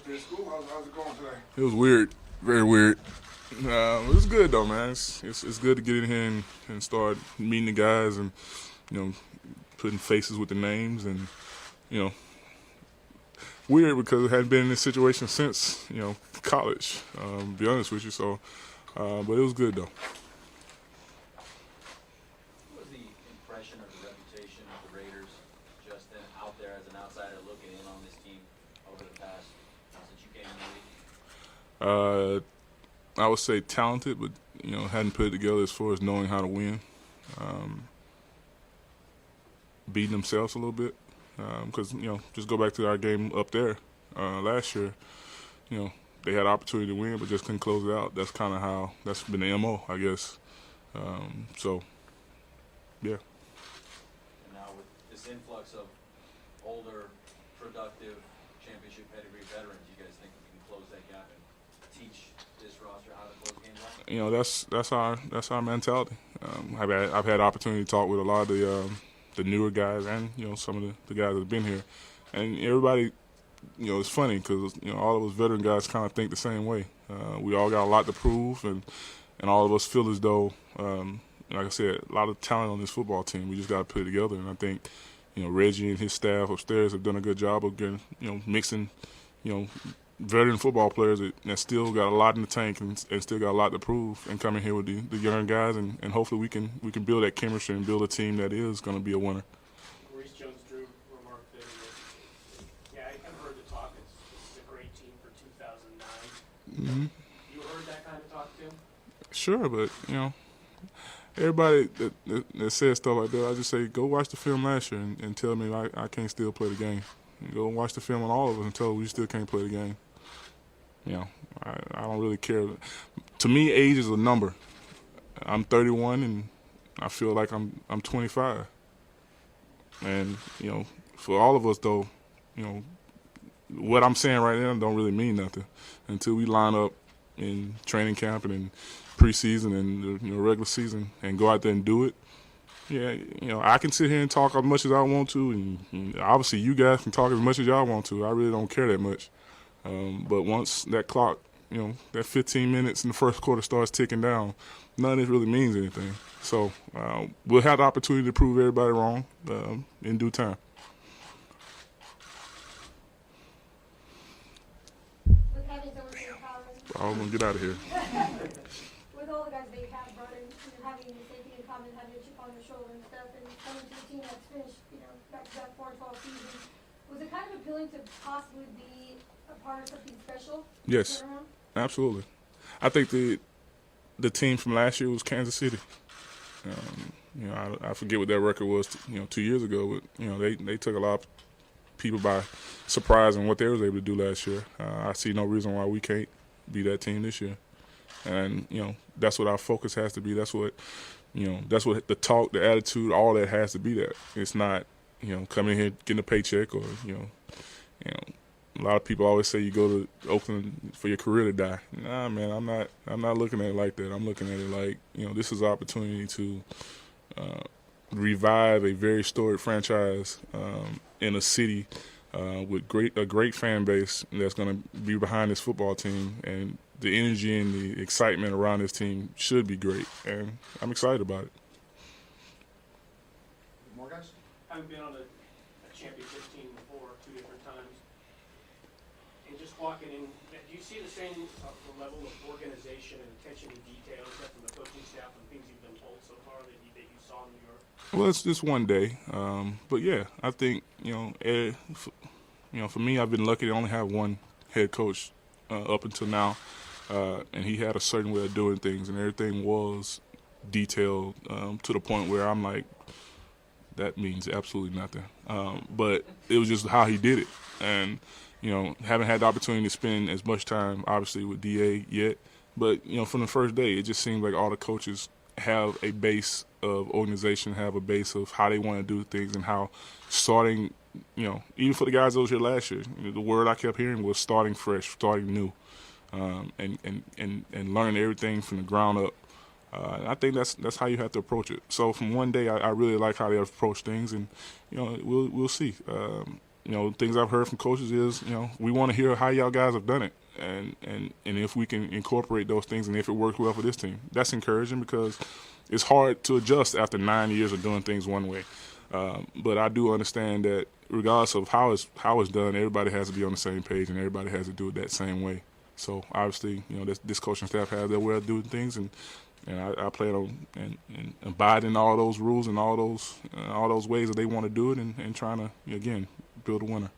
first day of school. How's it going today? It was weird, very weird. It was good though, man. It's good to get in here and start meeting the guys and putting faces with the names and weird because I hadn't been in this situation since college. To be honest with you, so but it was good though. What was the impression or the reputation of the Raiders just out there as an outsider looking in on this team over the past since you came in the league? I would say talented, but hadn't put it together as far as knowing how to win, beating themselves a little bit. Because just go back to our game up there last year. They had opportunity to win, but just couldn't close it out. That's kind of how that's been the MO, I guess. So, yeah. And now with this influx of older, productive, championship pedigree veterans, you guys think we can close that gap and teach this roster how to close games out? That's our mentality. I've had opportunity to talk with a lot of the newer guys and some of the guys that have been here, and everybody, it's funny because all of us veteran guys kind of think the same way. We all got a lot to prove, and all of us feel as though, like I said, a lot of talent on this football team. We just got to put it together, and I think Reggie and his staff upstairs have done a good job of getting mixing veteran football players that still got a lot in the tank and still got a lot to prove, and coming here with the young guys, and hopefully we can build that chemistry and build a team that is going to be a winner. Maurice Jones-Drew remarked that, I've heard the talk. It's a great team for 2009. Mm-hmm. You heard that kind of talk too? Sure, but everybody that says stuff like that, I just say go watch the film last year and tell me I can't still play the game. Go watch the film on all of us and tell us we still can't play the game. I don't really care. To me, age is a number. I'm 31 and I feel like I'm 25. And for all of us though, what I'm saying right now don't really mean nothing until we line up in training camp and in preseason and regular season and go out there and do it. Yeah, I can sit here and talk as much as I want to, and obviously you guys can talk as much as y'all want to. I really don't care that much. But once that clock, that 15 minutes in the first quarter starts ticking down, none of this really means anything. So we'll have the opportunity to prove everybody wrong in due time. With having so much empowerment. I'm going to get out of here. With all the guys they have brought in, having the same thing in common, having a chip on their shoulder and stuff, and coming to a team that's finished, back-to-back 4-12 seasons, was it kind of appealing to possibly be a part of something special? Yes, absolutely. I think the team from last year was Kansas City. I forget what their record was, 2 years ago, but they took a lot of people by surprise in what they was able to do last year. I see no reason why we can't be that team this year. And that's what our focus has to be. That's what that's what the talk, the attitude, all that has to be. That it's not coming here getting a paycheck or a lot of people always say you go to Oakland for your career to die. Nah, man, I'm not looking at it like that. I'm looking at it like this is an opportunity to revive a very storied franchise in a city with a great fan base that's going to be behind this football team, and the energy and the excitement around this team should be great, and I'm excited about it. More guys? I've been on a championship team before 2 different times. And just walking in, do you see the same level of organization and attention to detail from the coaching staff and things you've been told so far that you saw in New York? Well, it's just one day, but yeah, I think for me, I've been lucky to only have one head coach up until now, and he had a certain way of doing things, and everything was detailed to the point where I'm like, that means absolutely nothing. But it was just how he did it, and haven't had the opportunity to spend as much time, obviously, with DA yet. But from the first day, it just seemed like all the coaches have a base of organization, have a base of how they want to do things, and how starting, even for the guys that was here last year, the word I kept hearing was starting fresh, starting new, and learning everything from the ground up. I think that's how you have to approach it. So from one day, I really like how they approach things, and we'll see. things I've heard from coaches is, we want to hear how y'all guys have done it, and if we can incorporate those things, and if it works well for this team, that's encouraging because it's hard to adjust after 9 years of doing things one way. But I do understand that regardless of how it's done, everybody has to be on the same page, and everybody has to do it that same way. So obviously, this coaching staff has their way of doing things, and I plan on and abiding all those rules and all those ways that they want to do it, and trying to, again, build a winner.